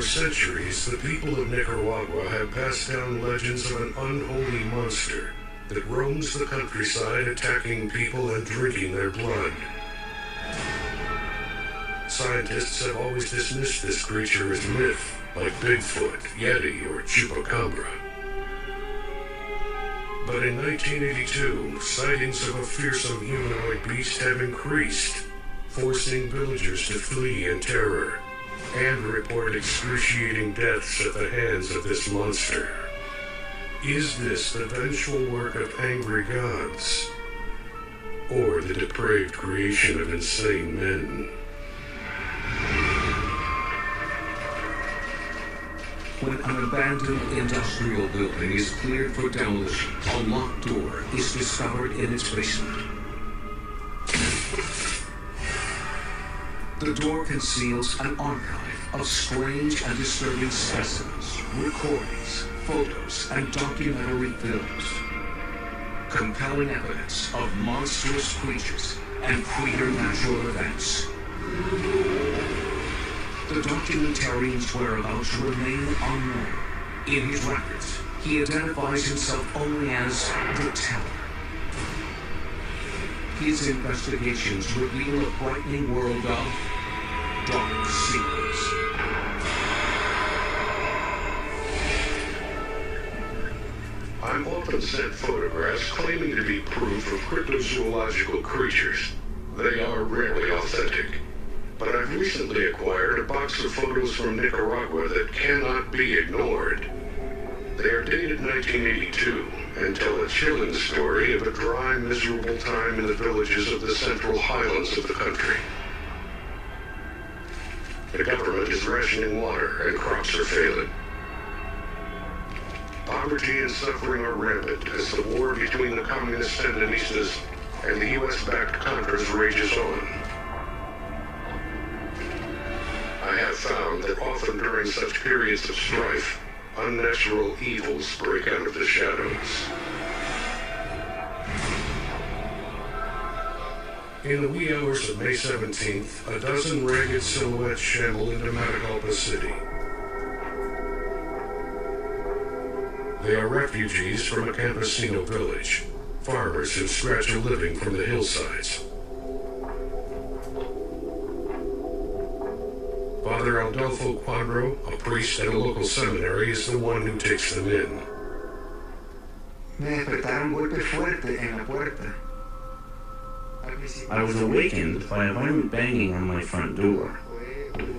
centuries, the people of Nicaragua have passed down legends of an unholy monster that roams the countryside, attacking people and drinking their blood. Scientists have always dismissed this creature as myth, like Bigfoot, Yeti, or Chupacabra. But in 1982, sightings of a fearsome humanoid beast have increased, forcing villagers to flee in terror and report excruciating deaths at the hands of this monster. Is this the vengeful work of angry gods, or the depraved creation of insane men? When an abandoned industrial building is cleared for demolition, a locked door is discovered in its basement. The door conceals an archive of strange and disturbing specimens, recordings, photos, and documentary films. Compelling evidence of monstrous creatures and preternatural events. The documentarian's whereabouts remain unknown. In his records, he identifies himself only as the Teller. His investigations reveal a frightening world of dark secrets. I'm often sent photographs claiming to be proof of cryptozoological creatures. They are rarely authentic. But I've recently acquired a box of photos from Nicaragua that cannot be ignored. They are dated 1982 and tell a chilling story of a dry, miserable time in the villages of the central highlands of the country. The government is rationing water and crops are failing. Poverty and suffering are rampant as the war between the communist Sandinistas and the U.S.-backed Contras rages on. I have found that often during such periods of strife, unnatural evils break out of the shadows. In the wee hours of May 17th, a dozen ragged silhouettes shamble into Matagalpa City. They are refugees from a campesino village, farmers who scratch a living from the hillsides. Father Adolfo Quadro, a priest at a local seminary, is the one who takes them in. I was awakened by a violent banging on my front door.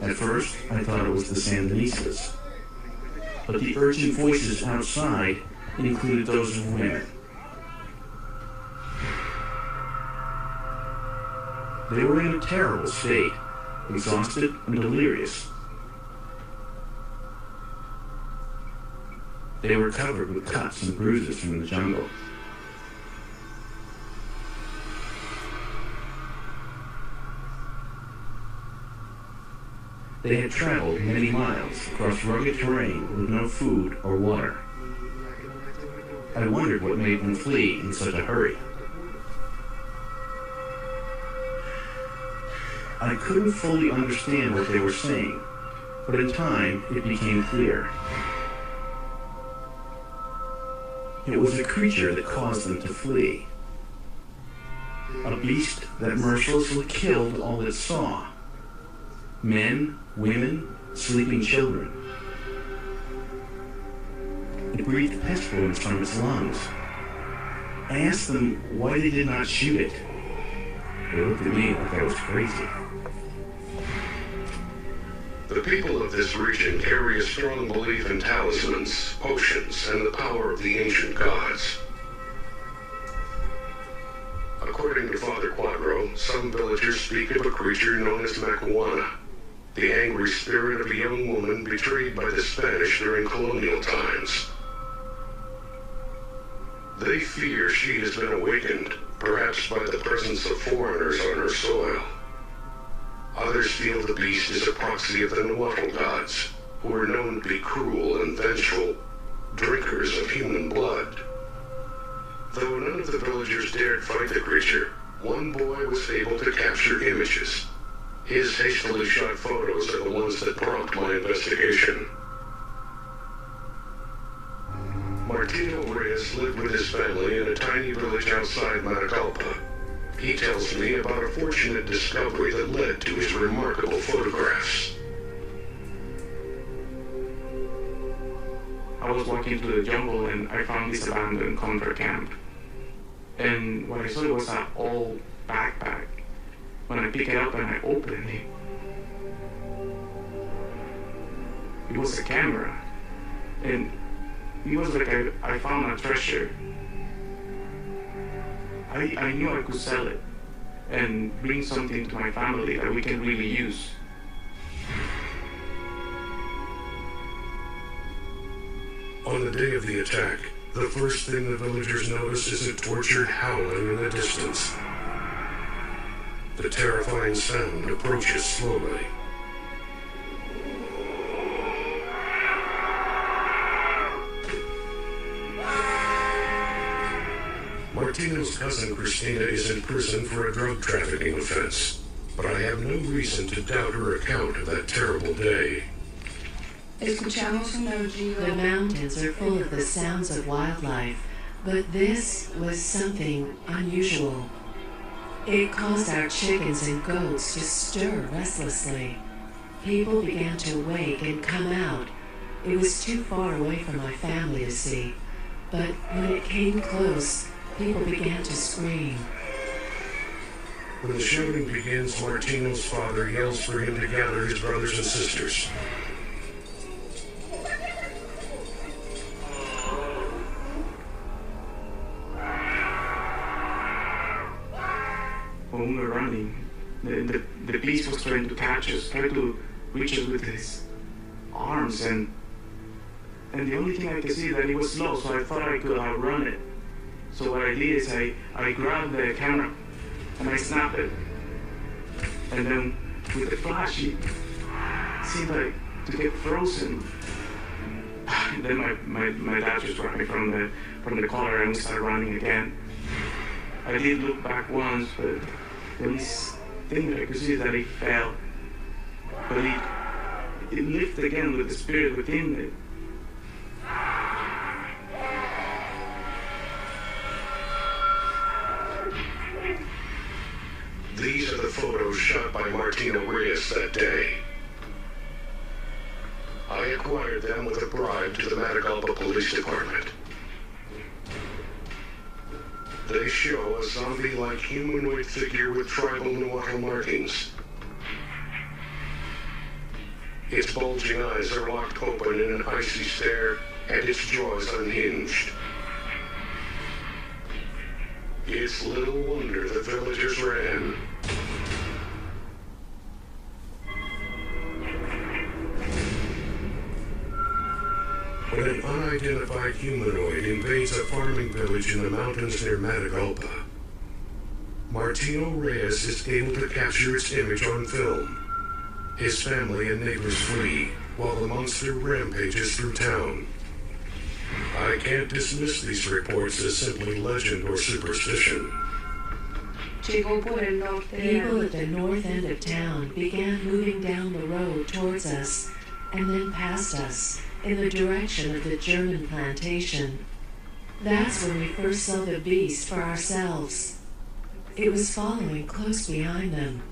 At first, I thought it was the Sandinistas, but the urgent voices outside included those of women. They were in a terrible state, exhausted and delirious. They were covered with cuts and bruises from the jungle. They had traveled many miles across rugged terrain with no food or water. I wondered what made them flee in such a hurry. I couldn't fully understand what they were saying, but in time it became clear. It was a creature that caused them to flee. A beast that mercilessly killed all it saw. Men, women, sleeping children. It breathed pestilence from its lungs. I asked them why they did not shoot it. They looked at me like I was crazy. The people of this region carry a strong belief in talismans, potions, and the power of the ancient gods. According to Father Quadro, some villagers speak of a creature known as Macuana, the angry spirit of a young woman betrayed by the Spanish during colonial times. They fear she has been awakened, perhaps by the presence of foreigners on her soil. Others feel the beast is a proxy of the Nahuatl gods, who are known to be cruel and vengeful, drinkers of human blood. Though none of the villagers dared fight the creature, one boy was able to capture images. His hastily shot photos are the ones that prompt my investigation. Martino Reyes lived with his family in a tiny village outside Matagalpa. He tells me about a fortunate discovery that led to his remarkable photographs. I was walking through the jungle and I found this abandoned contra camp. And what I saw was an old backpack. When I picked it up and I opened it, it was a camera. And it was like I found a treasure. I knew I could sell it and bring something to my family that we can really use. On the day of the attack, the first thing the villagers notice is a tortured howling in the distance. The terrifying sound approaches slowly. Martino's cousin Christina is in prison for a drug trafficking offense, but I have no reason to doubt her account of that terrible day. The mountains are full of the sounds of wildlife, but this was something unusual. It caused our chickens and goats to stir restlessly. People began to wake and come out. It was too far away for my family to see, but when it came close, people began to scream. When the shouting begins, Martino's father yells for him to gather his brothers and sisters. When we were running, the beast was trying to catch us, trying to reach us with his arms, and the only thing I could see is that he was slow, so I thought I could outrun it. So what I did is I grabbed the camera and I snapped it. And then with the flash, it seemed like to get frozen. And then my dad just grabbed me from the collar and we started running again. I did look back once, but the only thing that I could see is that it fell. But it lived again with the spirit within it. These are the photos shot by Martino Reyes that day. I acquired them with a bribe to the Matagalpa Police Department. They show a zombie-like humanoid figure with tribal Nahuatl markings. Its bulging eyes are locked open in an icy stare, and its jaws unhinged. It's little wonder the villagers ran. When an unidentified humanoid invades a farming village in the mountains near Matagalpa, Martino Reyes is able to capture its image on film. His family and neighbors flee, while the monster rampages through town. I can't dismiss these reports as simply legend or superstition. People at the north end of town began moving down the road towards us and then past us in the direction of the German plantation. That's when we first saw the beast for ourselves. It was following close behind them.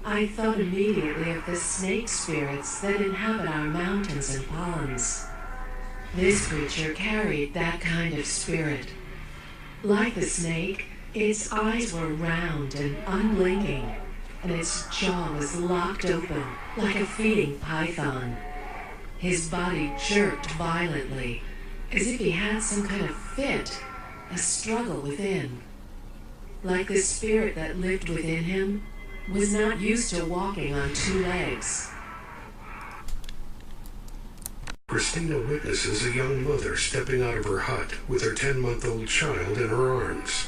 I thought immediately of the snake spirits that inhabit our mountains and ponds. This creature carried that kind of spirit. Like the snake, its eyes were round and unblinking, and its jaw was locked open like a feeding python. His body jerked violently, as if he had some kind of fit, a struggle within. Like the spirit that lived within him was not used to walking on two legs. Christina witnesses a young mother stepping out of her hut with her 10-month-old child in her arms.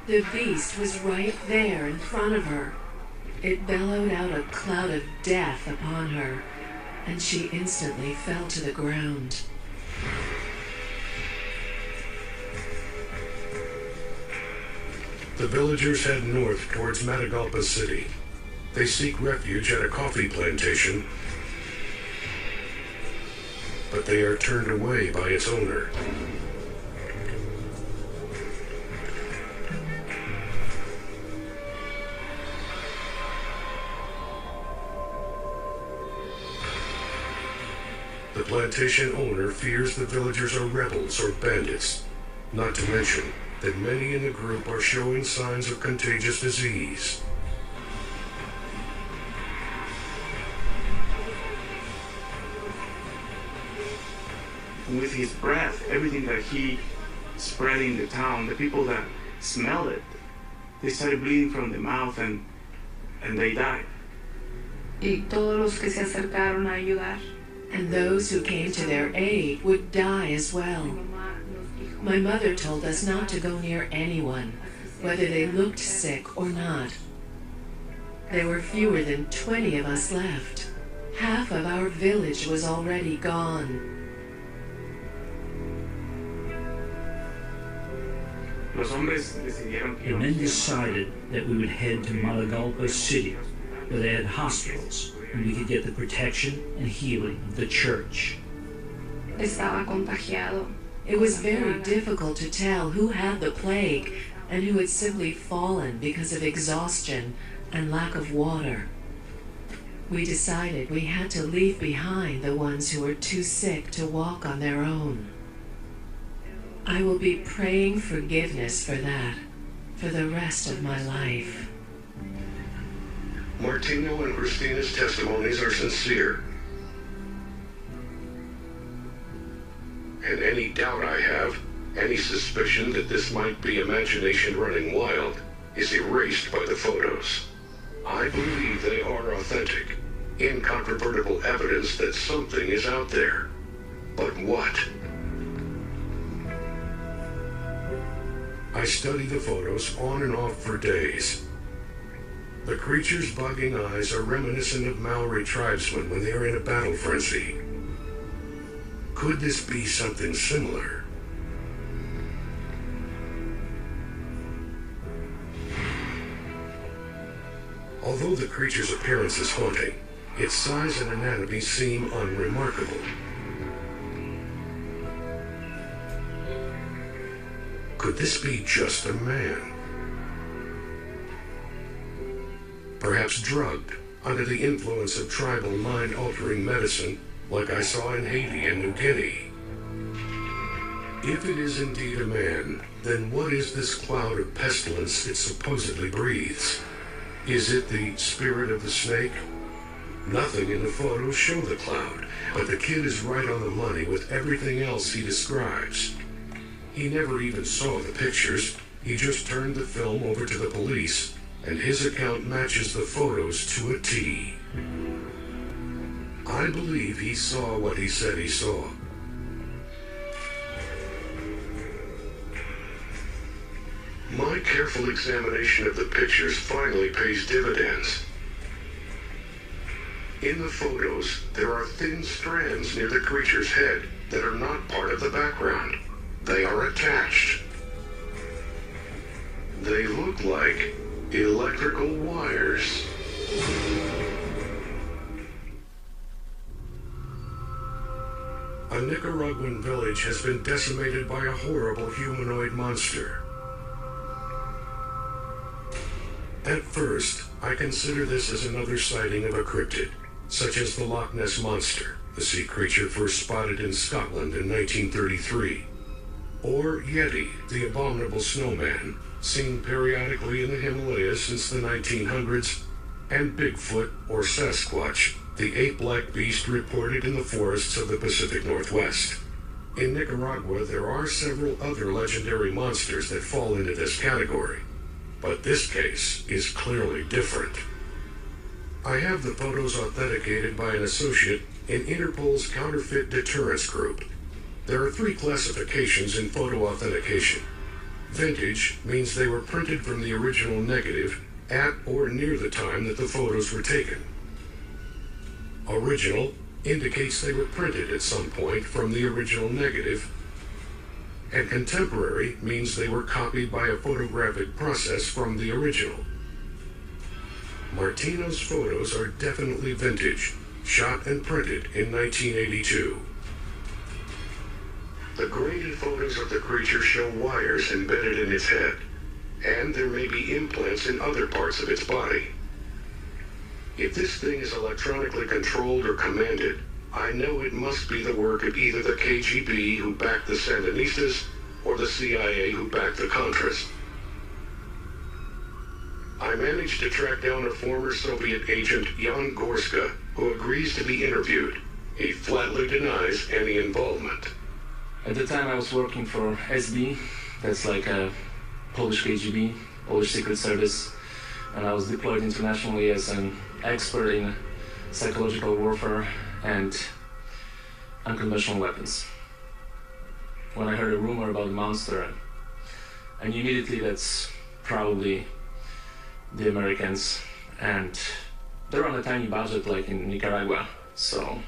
The beast was right there in front of her. It bellowed out a cloud of death upon her, and she instantly fell to the ground. The villagers head north towards Matagalpa City. They seek refuge at a coffee plantation, but they are turned away by its owner. The plantation owner fears the villagers are rebels or bandits, not to mention that many in the group are showing signs of contagious disease. With his breath, everything that he spread in the town, the people that smelled it, they started bleeding from the mouth and they died. Y todos los que se acercaron a ayudar. And those who came to their aid would die as well. My mother told us not to go near anyone, whether they looked sick or not. There were fewer than 20 of us left. Half of our village was already gone. The men decided that we would head to Matagalpa City, where they had hospitals, and we could get the protection and healing of the church. Estaba contagiado. It was very difficult to tell who had the plague and who had simply fallen because of exhaustion and lack of water. We decided we had to leave behind the ones who were too sick to walk on their own. I will be praying forgiveness for that for the rest of my life. Martino and Christina's testimonies are sincere. And any doubt I have, any suspicion that this might be imagination running wild, is erased by the photos. I believe they are authentic, incontrovertible evidence that something is out there. But what? I study the photos on and off for days. The creature's bugging eyes are reminiscent of Maori tribesmen when they are in a battle frenzy. Could this be something similar? Although the creature's appearance is haunting, its size and anatomy seem unremarkable. Could this be just a man? Perhaps drugged, under the influence of tribal mind-altering medicine, like I saw in Haiti and New Guinea. If it is indeed a man, then what is this cloud of pestilence it supposedly breathes? Is it the spirit of the snake? Nothing in the photos show the cloud, but the kid is right on the money with everything else he describes. He never even saw the pictures. He just turned the film over to the police, and his account matches the photos to a T. I believe he saw what he said he saw. My careful examination of the pictures finally pays dividends. In the photos, there are thin strands near the creature's head that are not part of the background. They are attached. They look like electrical wires. A Nicaraguan village has been decimated by a horrible humanoid monster. At first, I consider this as another sighting of a cryptid, such as the Loch Ness Monster, the sea creature first spotted in Scotland in 1933. Or Yeti, the abominable snowman, seen periodically in the Himalayas since the 1900s, and Bigfoot, or Sasquatch, the ape-like beast reported in the forests of the Pacific Northwest. In Nicaragua, there are several other legendary monsters that fall into this category, but this case is clearly different. I have the photos authenticated by an associate in Interpol's Counterfeit Deterrence Group. There are 3 classifications in photo authentication. Vintage means they were printed from the original negative at or near the time that the photos were taken. Original indicates they were printed at some point from the original negative. And contemporary means they were copied by a photographic process from the original. Martino's photos are definitely vintage, shot and printed in 1982. The grainy photos of the creature show wires embedded in its head, and there may be implants in other parts of its body. If this thing is electronically controlled or commanded, I know it must be the work of either the KGB who backed the Sandinistas or the CIA who backed the Contras. I managed to track down a former Soviet agent, Jan Gorska, who agrees to be interviewed. He flatly denies any involvement. At the time I was working for SB, that's like a Polish KGB, Polish Secret Service, and I was deployed internationally as an expert in psychological warfare and unconventional weapons. When I heard a rumor about the monster, I knew immediately that's probably the Americans, and they're on a tiny budget like in Nicaragua, so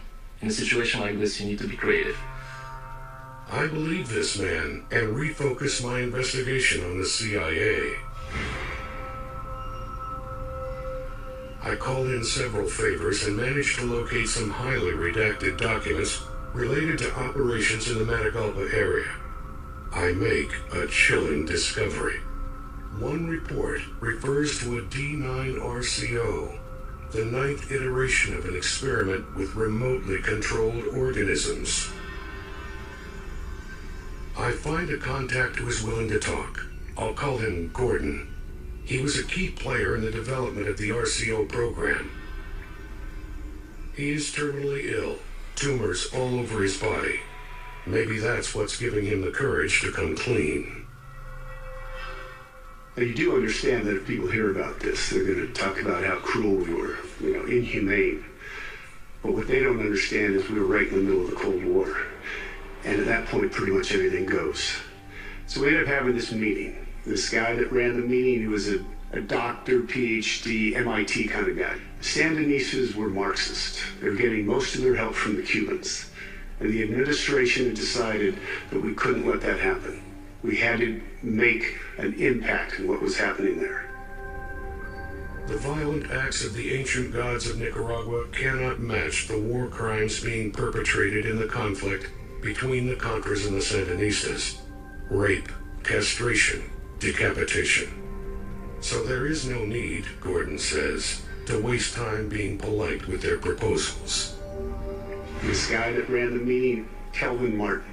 in a situation like this you need to be creative. I believe this man and refocus my investigation on the CIA. I called in several favors and managed to locate some highly redacted documents related to operations in the Matagalpa area. I make a chilling discovery. One report refers to a D9 RCO, the 9th iteration of an experiment with remotely controlled organisms. I find a contact who is willing to talk. I'll call him Gordon. He was a key player in the development of the RCO program. He is terminally ill, tumors all over his body. Maybe that's what's giving him the courage to come clean. Now, you do understand that if people hear about this, they're going to talk about how cruel we were, inhumane. But what they don't understand is we were right in the middle of the Cold War. And at that point, pretty much everything goes. So we ended up having this meeting. This guy that ran the meeting, he was a doctor, PhD, MIT kind of guy. Sandinistas were Marxist. They were getting most of their help from the Cubans. And the administration had decided that we couldn't let that happen. We had to make an impact on what was happening there. The violent acts of the ancient gods of Nicaragua cannot match the war crimes being perpetrated in the conflict between the Contras and the Sandinistas. Rape, castration, decapitation. So there is no need, Gordon says, to waste time being polite with their proposals. This guy that ran the meeting, Kelvin Martin,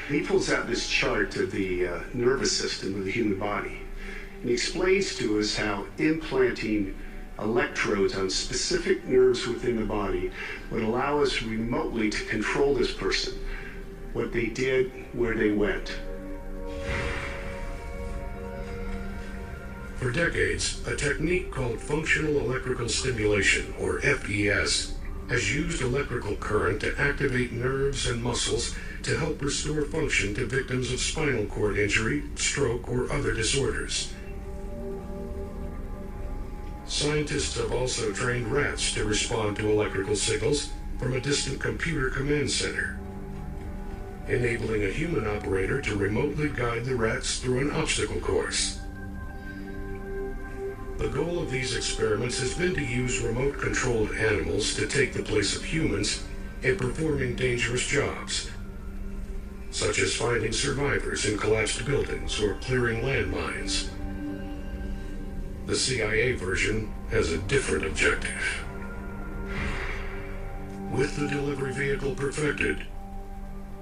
he pulls out this chart of the nervous system of the human body. And he explains to us how implanting electrodes on specific nerves within the body would allow us remotely to control this person, what they did, where they went. For decades, a technique called functional electrical stimulation, or FES, has used electrical current to activate nerves and muscles to help restore function to victims of spinal cord injury, stroke, or other disorders. Scientists have also trained rats to respond to electrical signals from a distant computer command center, enabling a human operator to remotely guide the rats through an obstacle course. The goal of these experiments has been to use remote-controlled animals to take the place of humans in performing dangerous jobs, such as finding survivors in collapsed buildings or clearing landmines. The CIA version has a different objective. With the delivery vehicle perfected,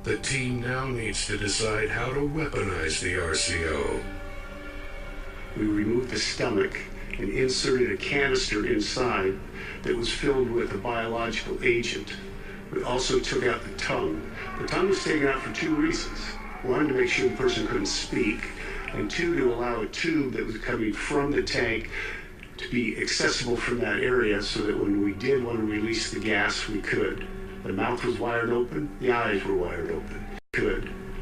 the team now needs to decide how to weaponize the RCO. We removed the stomach and inserted a canister inside that was filled with a biological agent. We also took out the tongue. The tongue was taken out for two reasons. One, to make sure the person couldn't speak, and two, to allow a tube that was coming from the tank to be accessible from that area so that when we did want to release the gas, we could. The mouth was wired open, the eyes were wired open.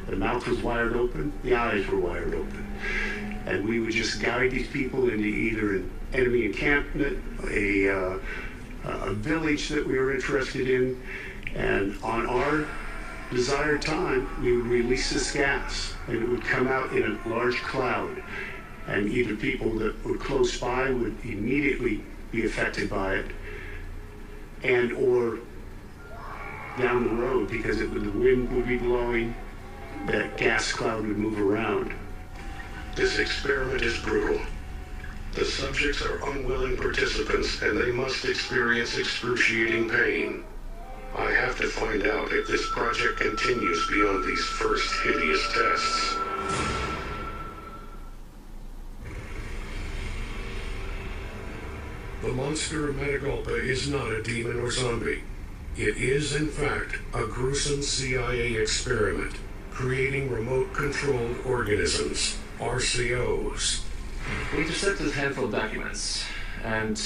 The mouth was wired open, the eyes were wired open. And we would just guide these people into either an enemy encampment, a village that we were interested in, and on our desired time, we would release this gas, and it would come out in a large cloud, and either people that were close by would immediately be affected by it, and or down the road, because the wind would be blowing, that gas cloud would move around. This experiment is brutal. The subjects are unwilling participants, and they must experience excruciating pain. I have to find out if this project continues beyond these first hideous tests. The monster of Matagalpa is not a demon or zombie. It is, in fact, a gruesome CIA experiment, creating remote-controlled organisms, RCOs. We intercepted a handful of documents, and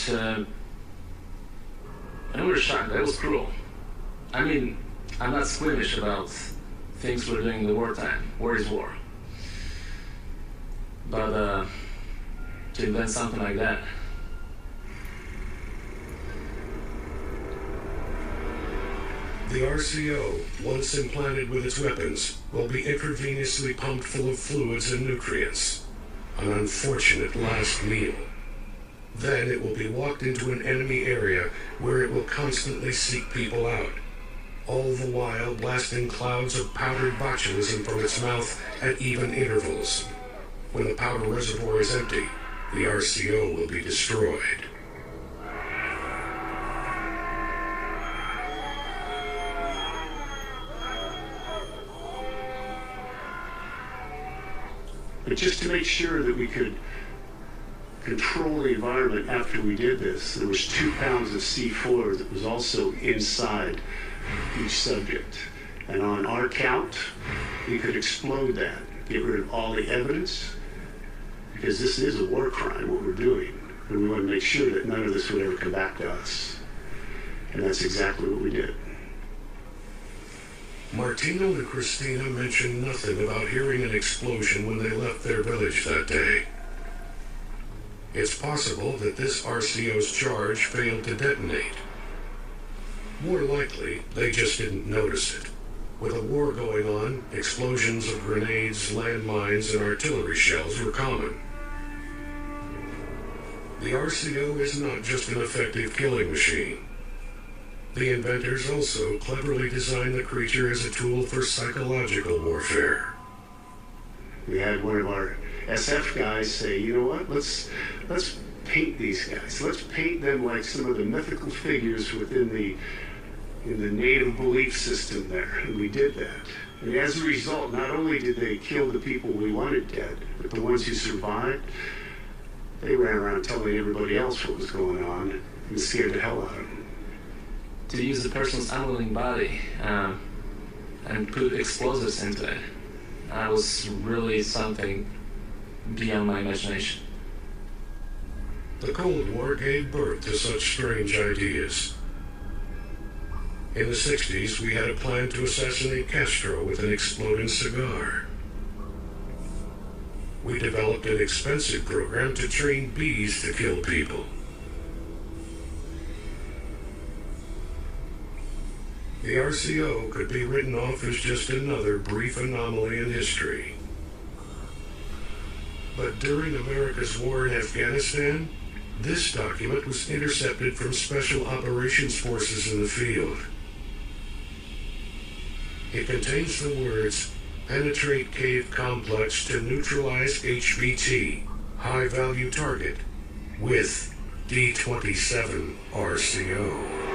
we were shocked. That was cruel. I mean, I'm not squeamish about things we're doing in the wartime. War is war. But to invent something like that. The RCO, once implanted with its weapons, will be intravenously pumped full of fluids and nutrients. An unfortunate last meal. Then it will be walked into an enemy area where it will constantly seek people out, all the while blasting clouds of powdered botulism from its mouth at even intervals. When the powder reservoir is empty, the RCO will be destroyed. But just to make sure that we could control the environment after we did this, there was 2 pounds of C4 that was also inside each subject. And on our count, we could explode that, get rid of all the evidence, because this is a war crime, what we're doing. And we want to make sure that none of this would ever come back to us. And that's exactly what we did. Martino and Christina mentioned nothing about hearing an explosion when they left their village that day. It's possible that this RCO's charge failed to detonate. More likely, they just didn't notice it. With a war going on, explosions of grenades, landmines, and artillery shells were common. The RCO is not just an effective killing machine. The inventors also cleverly designed the creature as a tool for psychological warfare. We had one of our SF guys say, you know what, let's paint these guys. Let's paint them like some of the mythical figures within the native belief system there. And we did that. And as a result, not only did they kill the people we wanted dead, but the ones who survived, they ran around telling everybody else what was going on and scared the hell out of them. To use the person's unwilling body and put explosives into it, that was really something beyond my imagination. The Cold War gave birth to such strange ideas. In the 60s, we had a plan to assassinate Castro with an exploding cigar. We developed an expensive program to train bees to kill people. The RCO could be written off as just another brief anomaly in history. But during America's war in Afghanistan, this document was intercepted from Special Operations Forces in the field. It contains the words, "Penetrate cave complex to neutralize HVT, high-value target, with D-27 RCO."